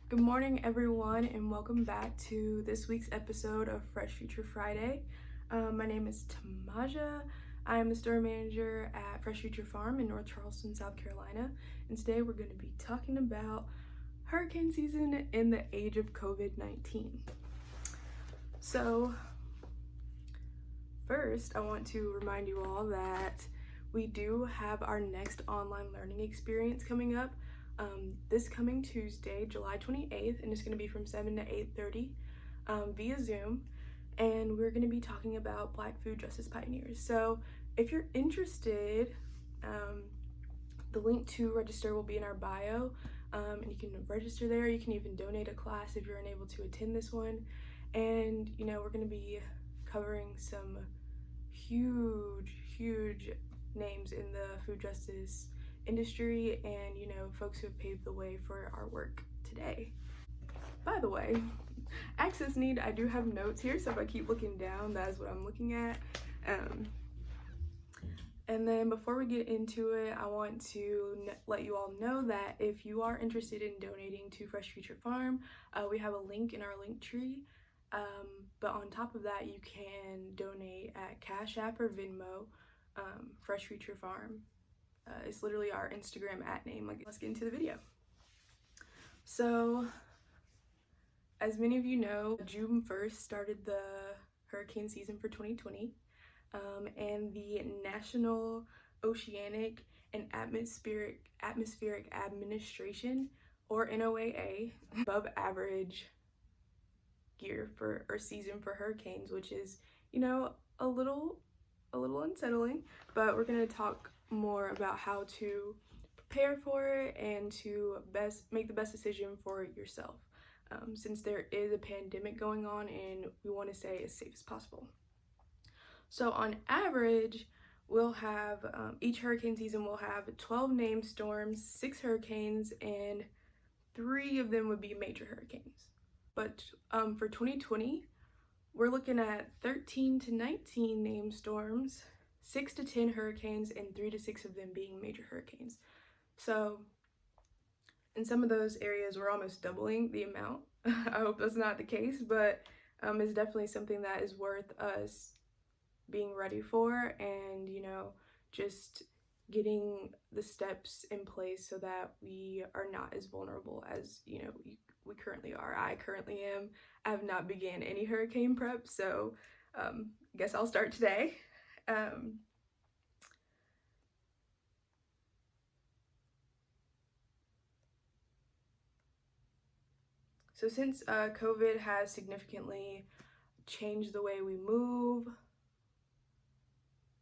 Good morning, everyone, and welcome back to this week's episode of Fresh Future Friday. My name is Tamazha. I am the store manager at Fresh Future Farm in North Charleston, South Carolina, and today we're going to be talking about hurricane season in the age of COVID-19. So, first, I want to remind you all that we do have our next online learning experience coming up this coming Tuesday, July 28th, and it's going to be from 7 to 8:30 via Zoom, and we're going to be talking about Black food justice pioneers. So if you're interested, the link to register will be in our bio, and you can register there. You can even donate a class if you're unable to attend this one, and we're going to be covering some huge names in the food justice industry and folks who have paved the way for our work today. By the way, access need, I do have notes here, so if I keep looking down, that is what I'm looking at. And then before we get into it, I want to let you all know that if you are interested in donating to Fresh Future Farm, we have a link in our link tree. But on top of that, you can donate at Cash App or Venmo, Fresh Future Farm. It's literally our Instagram @name. Let's get into the video. So, as many of you know, June 1st started the hurricane season for 2020, and the National Oceanic and Atmospheric Administration, or NOAA, above average year or season for hurricanes, which is a little unsettling, but we're going to talk more about how to prepare for it and to make the best decision for yourself, since there is a pandemic going on and we want to stay as safe as possible. So on average, we'll have each hurricane season will have 12 named storms, 6 hurricanes, and 3 of them would be major hurricanes. But for 2020, we're looking at 13 to 19 named storms, 6 to 10 hurricanes, and 3 to 6 of them being major hurricanes. So in some of those areas, we're almost doubling the amount. I hope that's not the case, but it's definitely something that is worth us being ready for, and just getting the steps in place so that we are not as vulnerable as we currently are. I currently am. I have not began any hurricane prep, so guess I'll start today. So since COVID has significantly changed the way we move,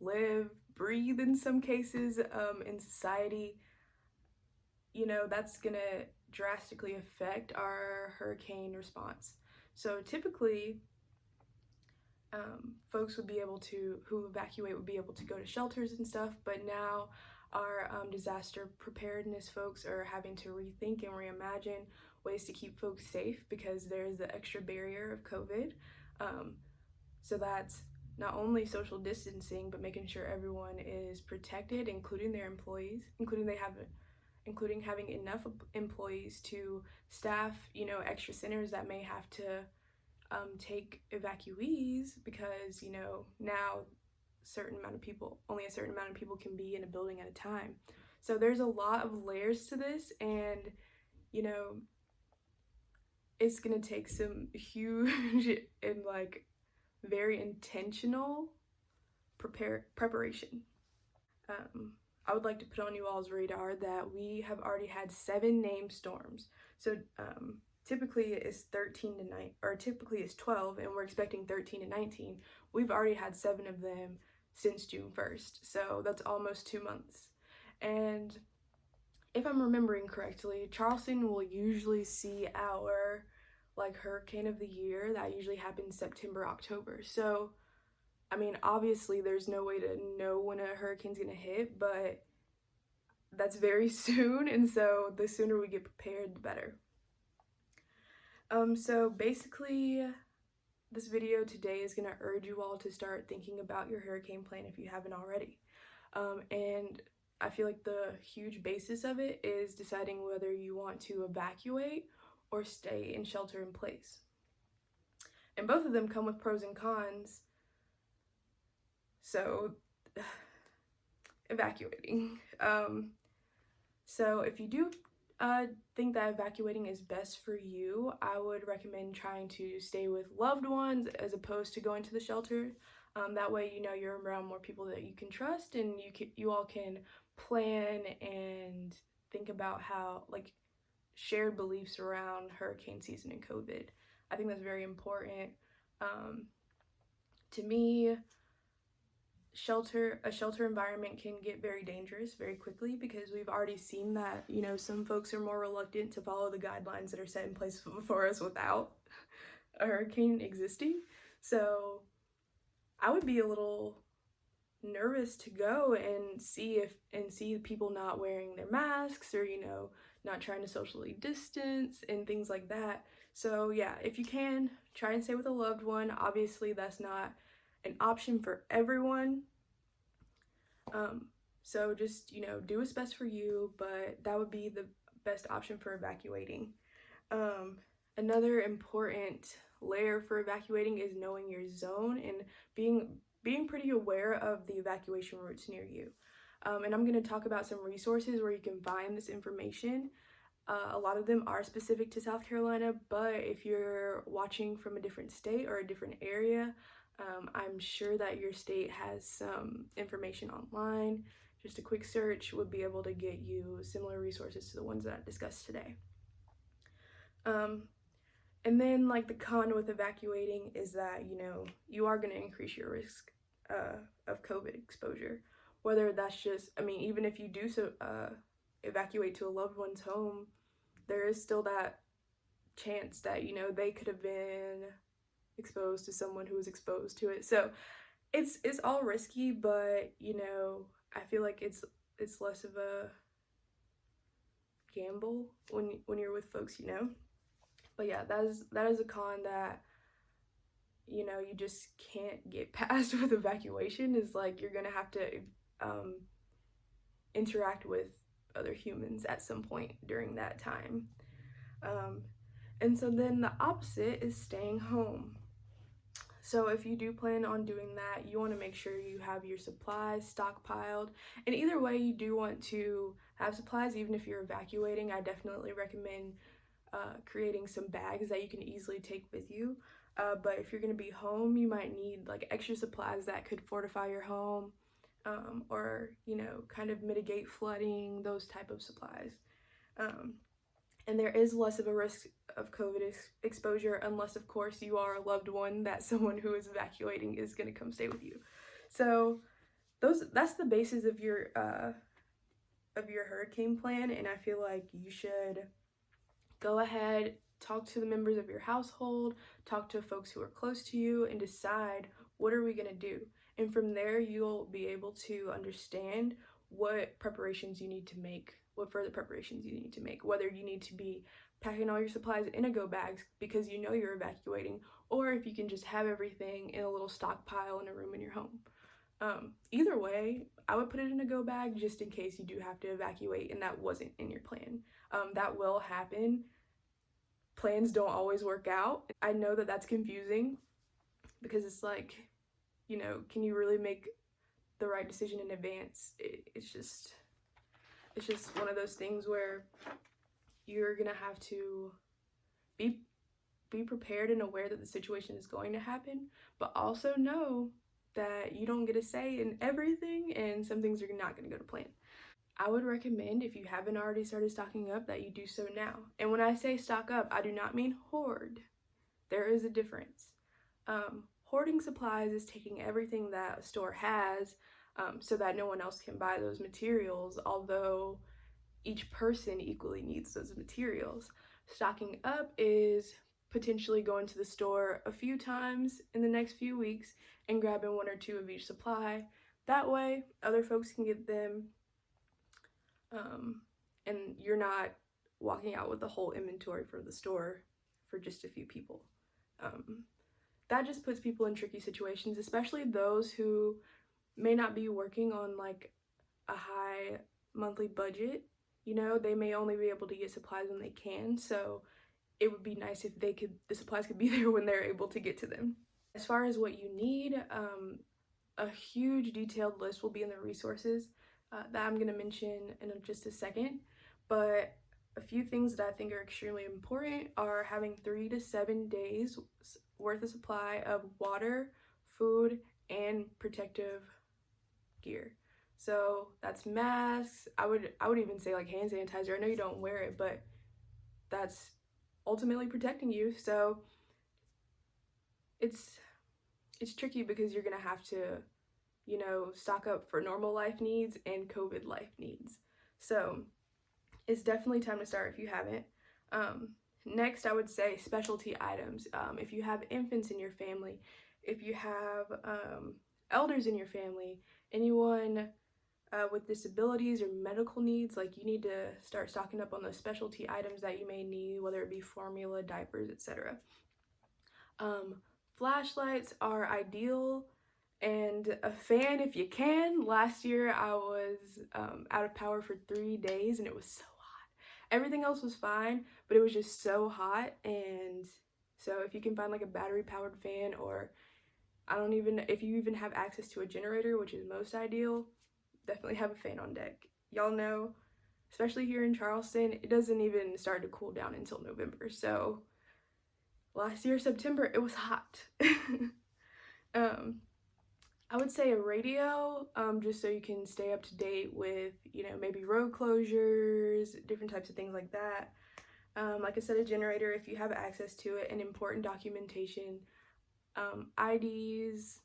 live, breathe in some cases in society, that's gonna drastically affect our hurricane response. So typically, folks who evacuate would be able to go to shelters and stuff, but now our disaster preparedness folks are having to rethink and reimagine ways to keep folks safe because there's the extra barrier of COVID. So that's not only social distancing, but making sure everyone is protected, including their employees, including having enough employees to staff, extra centers that may have to take evacuees because, now only a certain amount of people can be in a building at a time. So there's a lot of layers to this, and, it's gonna take some huge and very intentional preparation. I would like to put on you all's radar that we have already had 7 named storms. So typically it's 12, and we're expecting 13 to 19. We've already had 7 of them since June 1st, so that's almost 2 months. And if I'm remembering correctly, Charleston will usually see our hurricane of the year. That usually happens September, October. So obviously there's no way to know when a hurricane's gonna hit, but that's very soon, and so the sooner we get prepared, the better. So basically, this video today is gonna urge you all to start thinking about your hurricane plan if you haven't already. And I feel like the huge basis of it is deciding whether you want to evacuate or stay in shelter in place. And both of them come with pros and cons. So, evacuating. So if you do think that evacuating is best for you, I would recommend trying to stay with loved ones as opposed to going to the shelter. That way, you know, you're around more people that you can trust, and you all can plan and think about how, like, shared beliefs around hurricane season and COVID. I think that's very important. To me, a shelter environment can get very dangerous very quickly, because we've already seen that, you know, some folks are more reluctant to follow the guidelines that are set in place for us without a hurricane existing. So I would be a little nervous to go and see people not wearing their masks, or, you know, not trying to socially distance and things like that. So yeah, if you can, try and stay with a loved one. Obviously that's not an option for everyone. So just, you know, do what's best for you, but that would be the best option for evacuating. Another important layer for evacuating is knowing your zone and being pretty aware of the evacuation routes near you. And I'm going to talk about some resources where you can find this information. A lot of them are specific to South Carolina, but if you're watching from a different state or a different area, I'm sure that your state has some information online. Just a quick search would be able to get you similar resources to the ones that I discussed today. And then, like, the con with evacuating is that, you know, you are going to increase your risk of COVID exposure. Whether that's just, I mean, even if you do evacuate to a loved one's home, there is still that chance that, you know, they could have been exposed to someone who was exposed to it. So it's all risky, but, you know, I feel like it's less of a gamble when you're with folks, you know. But yeah, that is a con that, you know, you just can't get past with evacuation. Is like you're gonna have to interact with other humans at some point during that time. And so then the opposite is staying home. So if you do plan on doing that, you want to make sure you have your supplies stockpiled. And either way, you do want to have supplies, even if you're evacuating. I definitely recommend creating some bags that you can easily take with you. But if you're going to be home, you might need like extra supplies that could fortify your home, or, you know, kind of mitigate flooding, those type of supplies. And there is less of a risk of COVID exposure, unless, of course, you are a loved one that someone who is evacuating is going to come stay with you. So that's the basis of your hurricane plan, and I feel like you should go ahead, talk to the members of your household, talk to folks who are close to you, and decide, what are we going to do? And from there, you'll be able to understand what preparations you need to make, what further preparations you need to make, whether you need to be packing all your supplies in a go bags because you know you're evacuating, or if you can just have everything in a little stockpile in a room in your home. Either way, I would put it in a go bag just in case you do have to evacuate and that wasn't in your plan. That will happen. Plans don't always work out. I know that that's confusing because it's like, you know, can you really make the right decision in advance? It's just one of those things where you're gonna have to be prepared and aware that the situation is going to happen, but also know that you don't get a say in everything, and some things are not going to go to plan. I would recommend, if you haven't already started stocking up, that you do so now. And when I say stock up, I do not mean hoard. There is a difference. Hoarding supplies is taking everything that a store has, so that no one else can buy those materials, although each person equally needs those materials. Stocking up is potentially going to the store a few times in the next few weeks and grabbing one or two of each supply. That way, other folks can get them, and you're not walking out with the whole inventory for the store for just a few people. That just puts people in tricky situations, especially those who may not be working on like a high monthly budget. You know, they may only be able to get supplies when they can. So it would be nice if the supplies could be there when they're able to get to them. As far as what you need, a huge detailed list will be in the resources that I'm going to mention in just a second. But a few things that I think are extremely important are having 3 to 7 days worth of supply of water, food, and protective gear. So that's masks. I would even say like hand sanitizer. I know you don't wear it, but that's ultimately protecting you. So it's tricky because you're gonna have to, you know, stock up for normal life needs and COVID life needs. So it's definitely time to start if you haven't. Next, I would say specialty items. If you have infants in your family, if you have elders in your family, anyone with disabilities or medical needs, like you need to start stocking up on those specialty items that you may need, whether it be formula, diapers, etc. Flashlights are ideal, and a fan if you can. Last year I was out of power for 3 days and it was so hot. Everything else was fine, but it was just so hot. And so if you can find like a battery powered fan, or if you even have access to a generator, which is most ideal, definitely have a fan on deck. Y'all know, especially here in Charleston, it doesn't even start to cool down until November. So last year, September, it was hot. I would say a radio, just so you can stay up to date with, you know, maybe road closures, different types of things like that. Like I said, a generator if you have access to it, and important documentation, IDs,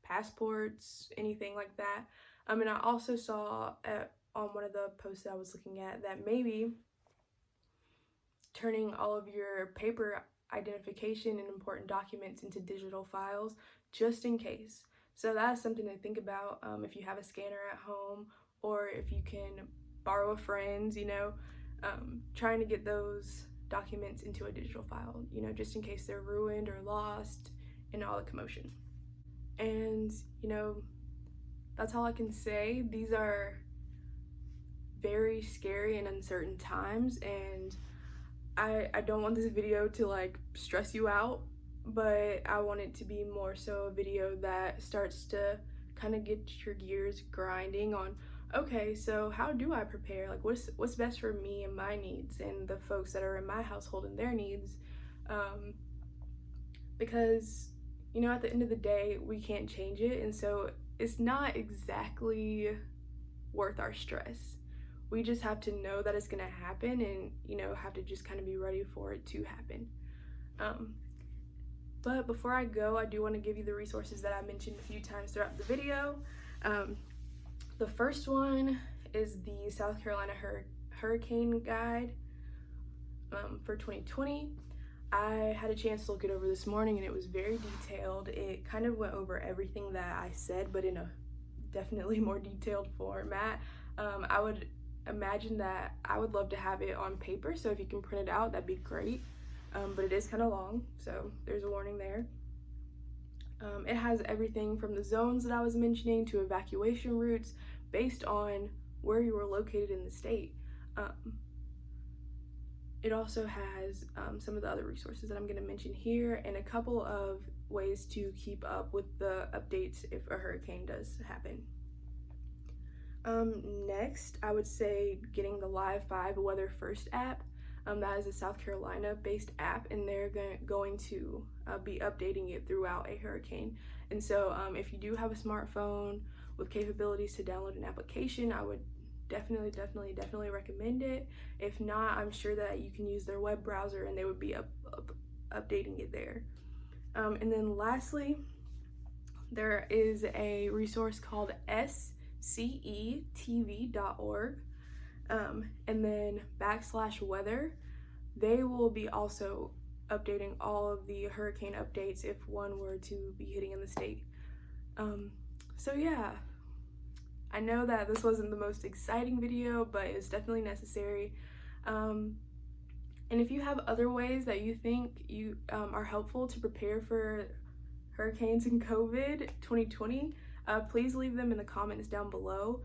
passports, anything like that. And I also saw on one of the posts that I was looking at that maybe turning all of your paper identification and important documents into digital files, just in case. So that's something to think about if you have a scanner at home, or if you can borrow a friend's, you know, trying to get those documents into a digital file, you know, just in case they're ruined or lost in all the commotion. And, you know, that's all I can say. These are very scary and uncertain times, and I don't want this video to like stress you out, but I want it to be more so a video that starts to kind of get your gears grinding on, okay, so how do I prepare? Like what's best for me and my needs and the folks that are in my household and their needs? Because, you know, at the end of the day, we can't change it, and so it's not exactly worth our stress. We just have to know that it's gonna happen, and, you know, have to just kind of be ready for it to happen. But before I go, I do want to give you the resources that I mentioned a few times throughout the video. The first one is the South Carolina Hurricane Guide for 2020. I had a chance to look it over this morning, and it was very detailed. It kind of went over everything that I said, but in a definitely more detailed format. I would imagine that I would love to have it on paper, so if you can print it out, that'd be great. But it is kind of long, so there's a warning there. It has everything from the zones that I was mentioning to evacuation routes based on where you were located in the state. It also has some of the other resources that I'm going to mention here, and a couple of ways to keep up with the updates if a hurricane does happen. Next, I would say getting the Live 5 Weather First app. That is a South Carolina based app, and they're going to be updating it throughout a hurricane. And so if you do have a smartphone with capabilities to download an application, I would definitely recommend it. If not, I'm sure that you can use their web browser and they would be updating it there. And then lastly, there is a resource called scetv.org. And then /weather, they will be also updating all of the hurricane updates if one were to be hitting in the state. So yeah, I know that this wasn't the most exciting video, but it's definitely necessary. And if you have other ways that you think you are helpful to prepare for hurricanes and COVID 2020, please leave them in the comments down below.